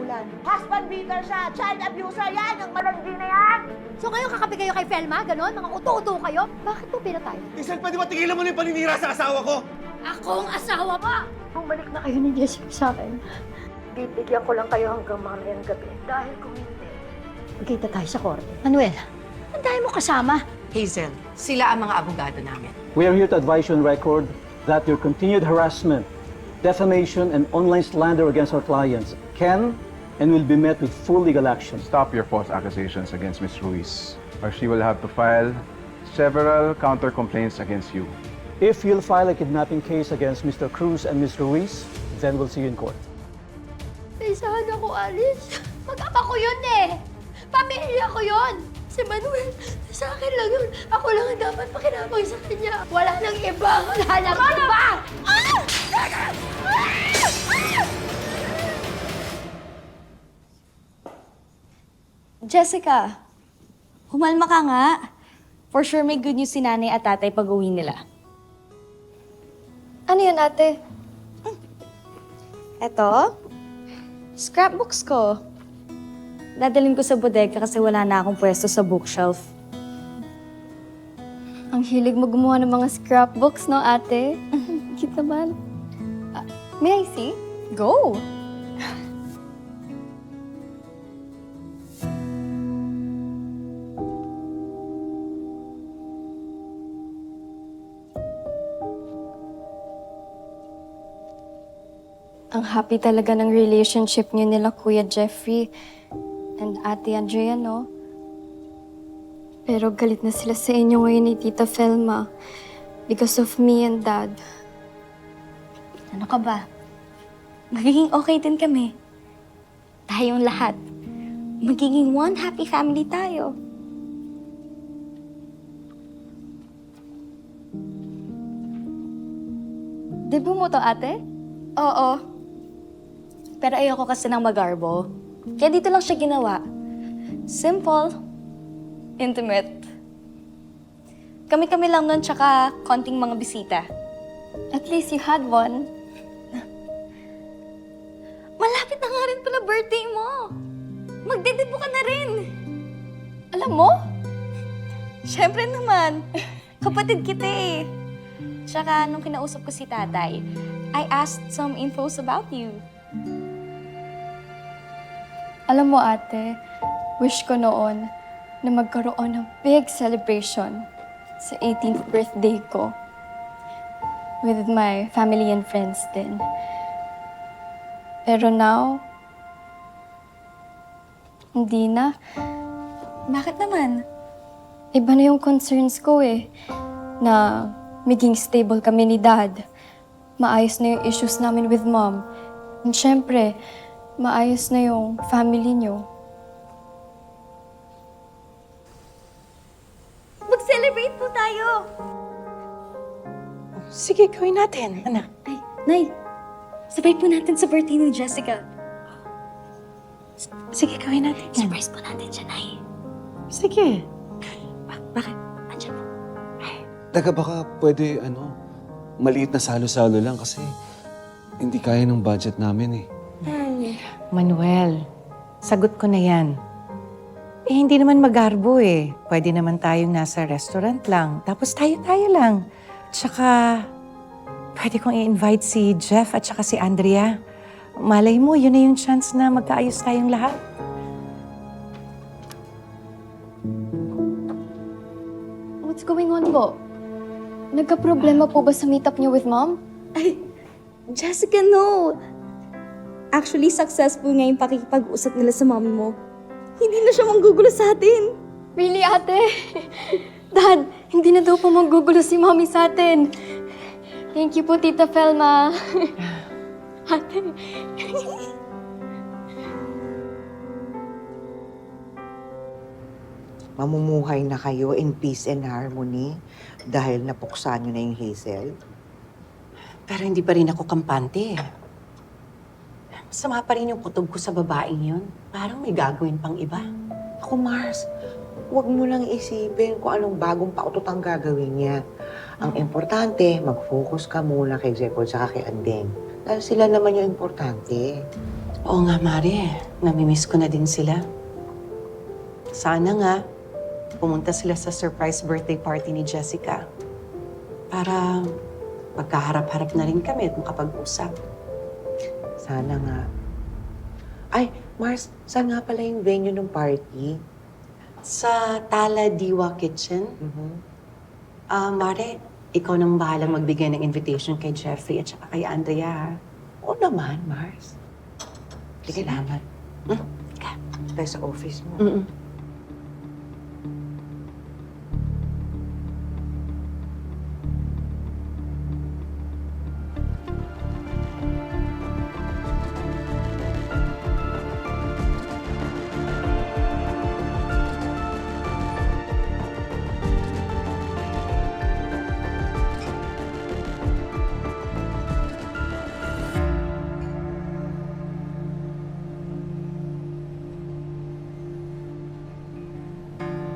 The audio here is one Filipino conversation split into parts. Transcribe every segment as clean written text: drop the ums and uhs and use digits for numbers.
Ulan. Husband beater siya, child abuser yan, yung malandi na yan! So ngayon kakapi kayo kay Felma? Ganon? Mga uto-uto kayo? Bakit po pinatay? Hazel, pwede ba tigilan mo na yung paninira sa asawa ko? Akong asawa mo! Bumalik na kayo ni Jessica sa akin. Bibigyan ko lang kayo hanggang mamayang gabi. Dahil kung hindi, magkita tayo sa korte. Manuel, ang dahil mo kasama. Hazel, sila ang mga abogado namin. We are here to advise you on record that your continued harassment, defamation, and online slander against our clients can and will be met with full legal action. Stop your false accusations against Ms. Ruiz, or she will have to file several counter-complaints against you. If you'll file a kidnapping case against Mr. Cruz and Ms. Ruiz, then we'll see you in court. Isahan ako, Alice. Mag-ama ko yun eh. Pamilya ko yun. Si Manuel, sa akin lang yun. Ako lang ang dapat makinabang sa kanya. Wala nang iba. Wala nang iba! Jessica, humalma ka nga. For sure may good news si nanay at tatay pag-uwi nila. Ano yun, ate? Eto, scrapbooks ko. Dadalhin ko sa bodega kasi wala na akong pwesto sa bookshelf. Ang hilig mo gumawa ng mga scrapbooks, no, ate? Cute naman. May I see? Go! Ang happy talaga ng relationship niyo nila Kuya Jeffrey and Ate Andrea, no? Pero galit na sila sa inyo ngayon ni Tita Felma because of me and Dad. Ano ka ba? Magiging okay din kami. Tayong lahat. Magiging one happy family tayo. Debut mo to, ate? Oo. Pero ayoko kasi ng magarbo. Kaya dito lang siya ginawa. Simple. Intimate. Kami-kami lang nun tsaka konting mga bisita. At least you had one. Malapit na nga rin pala birthday mo. Magdedebo ka na rin. Alam mo? Siyempre naman. Kapatid kita eh. Tsaka nung kinausap ko si tatay, I asked some infos about you. Alam mo, ate, wish ko noon na magkaroon ng big celebration sa 18th birthday ko with my family and friends din. Pero now, hindi na. Bakit naman? Iba na yung concerns ko eh, na maging stable kami ni Dad. Maayos na yung issues namin with Mom. And syempre, maayos na yung family niyo. Mag-celebrate po tayo! Sige, gawin natin, anak. Ay, Nay, sabay po natin sa birthday ni Jessica. Sige, gawin natin yan. Surprise po natin siya, Nay. Sige. Bakit? Andiyan po. Taga baka pwede, maliit na salo-salo lang kasi hindi kaya ng budget namin eh. Manuel, sagot ko na yan. Eh, hindi naman magarbo eh. Pwede naman tayong nasa restaurant lang. Tapos tayo-tayo lang. Tsaka, pwede kong i-invite si Jeff at saka si Andrea. Malay mo, yun na yung chance na magkaayos tayong lahat. What's going on po? Nagka-problema po ba sa meetup niyo with Mom? Ay, Jessica, no. Actually, successful nga yung pakikipag-usap nila sa mommy mo. Hindi na siya manggugulo sa atin. Really, ate? Dad, hindi na daw po manggugulo si Mommy sa atin. Thank you po, Tita Felma. Ate. Mamumuhay na kayo in peace and harmony dahil napuksa nyo na yung Hazel. Pero hindi pa rin ako kampante eh. Masama pa rin yung kutob ko sa babaeng yun. Parang may gagawin pang iba. Ako, Mars, huwag mo lang isipin kung anong bagong pautot ang gagawin niya. Ang importante, mag-focus ka muna kay Zepol at kay Andeng. Dahil sila naman yung importante. Oo nga, Mare. Namimiss ko na din sila. Sana nga, pumunta sila sa surprise birthday party ni Jessica. Para magkaharap-harap na rin kami at makapag-usap. Sana nga. Ay, Mars, saan nga pala yung venue ng party? Sa Tala Diwa Kitchen, Mare, ikaw nang bahalang magbigay ng invitation kay Jeffrey at saka kay Andrea, ha? Oo naman, Mars. Salamat. Tayo sa office mo. Mm-mm.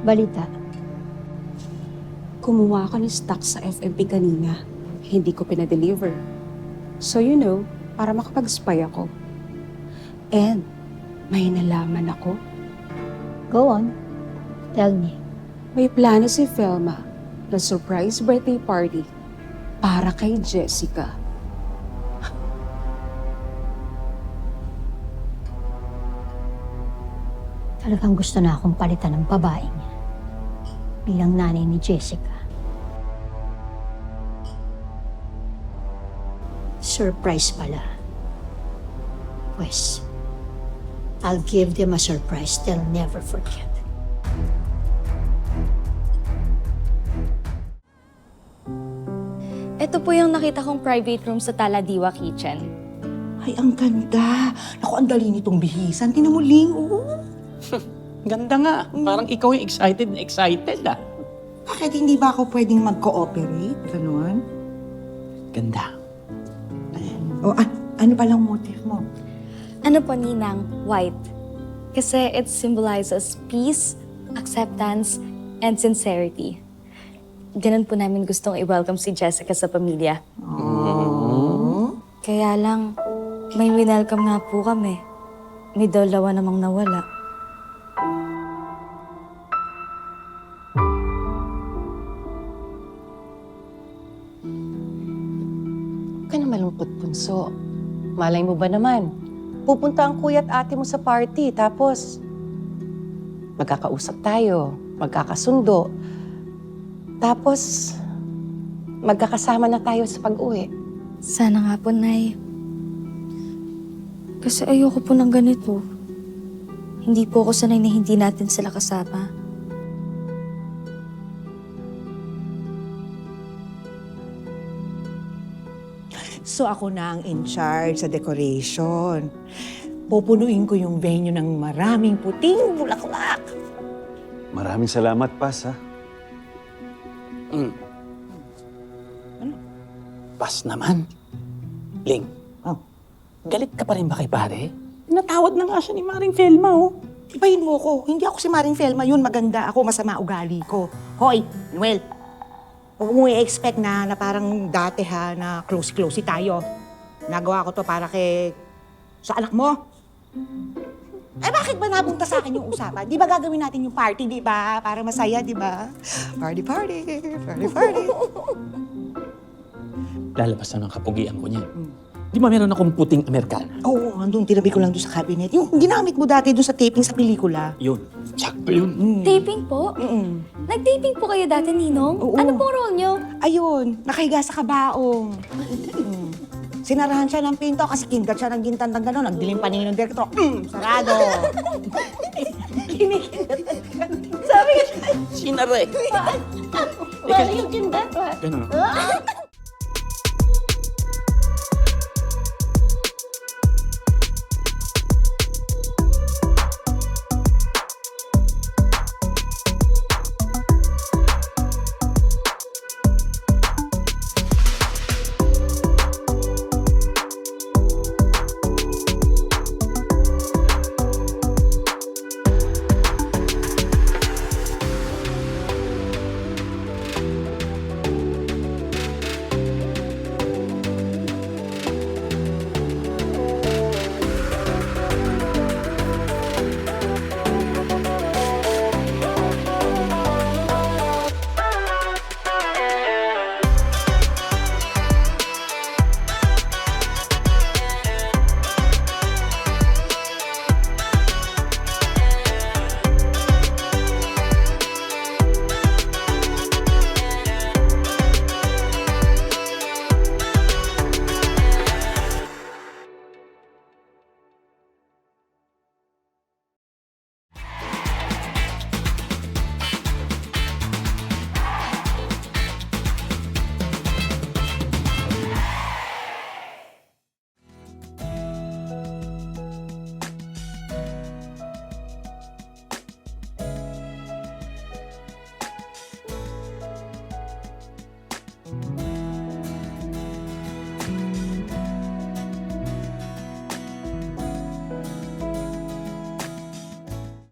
Balita. Kumuha ako ng stock sa FMP kanina. Hindi ko pinadeliver. So you know, para makapag-spy ako. And may nalaman ako. Go on. Tell me. May plano si Velma na surprise birthday party para kay Jessica. Talagang gusto na akong palitan ng babaeng yan. Bilang nanay ni Jessica. Surprise pala. Pues, I'll give them a surprise they'll never forget. Ito po yung nakita kong private room sa Taladiwa Kitchen. Ay, ang ganda. Naku, ang dali nitong bihisan. Tinan mo, Ling. Oo. Ganda nga. Parang ikaw yung excited na excited ah. Bakit hindi ba ako pwedeng mag-cooperate? Ganon. Ganda. O, ano palang motif mo? Ano po, Ninang? White. Kasi it symbolizes peace, acceptance, and sincerity. Ganun po namin gustong i-welcome si Jessica sa pamilya. Kaya lang, may winelcome nga po kami. May dalawa namang nawala. Huwag ka na malungkot, Bunso. Malay mo ba naman? Pupunta ang kuya at ate mo sa party, tapos magkakausap tayo, magkakasundo, tapos magkakasama na tayo sa pag-uwi. Sana nga po, Nay. Kasi ayoko po ng ganito. Hindi po ako sanay na hindi natin sila kasama. So, ako na ang in charge sa decoration. Pupunuin ko yung venue ng maraming puting bulaklak. Maraming salamat, Pas, ha? Pas naman. Ling, Oh. galit ka pa rin ba kay pare? Tinatawad na nga siya ni Maring Felma, oh. Ibahin mo ko. Hindi ako si Maring Felma. Yun, maganda ako. Masama ugali ko. Hoy, Noel. Huwag mo i-expect na parang dati ha, na close-close tayo. Nagawa ko to para sa anak mo. Eh bakit ba nabunta sa akin yung usapan? Di ba gagawin natin yung party, di ba? Para masaya, di ba? Party, party, party, party. Lalabas na ng kapugian ko niyan. Di ba meron akong puting Amerikana? Oo, andun, tinabi ko lang doon sa cabinet. Yung ginamit mo dati doon sa taping sa pelikula. Yun. Sakto yun. Taping po? Nag-taping po kayo dati, Ninong? Oo. Ano pong role nyo? Ayun, nakahiga sa kabaong. Sinarahan siya ng pinto kasi kindat siya ng gintan ng gano'n. Nagdilim paningin ng direktor. Sarado! Sinare. Wala yung kindat, Ganun.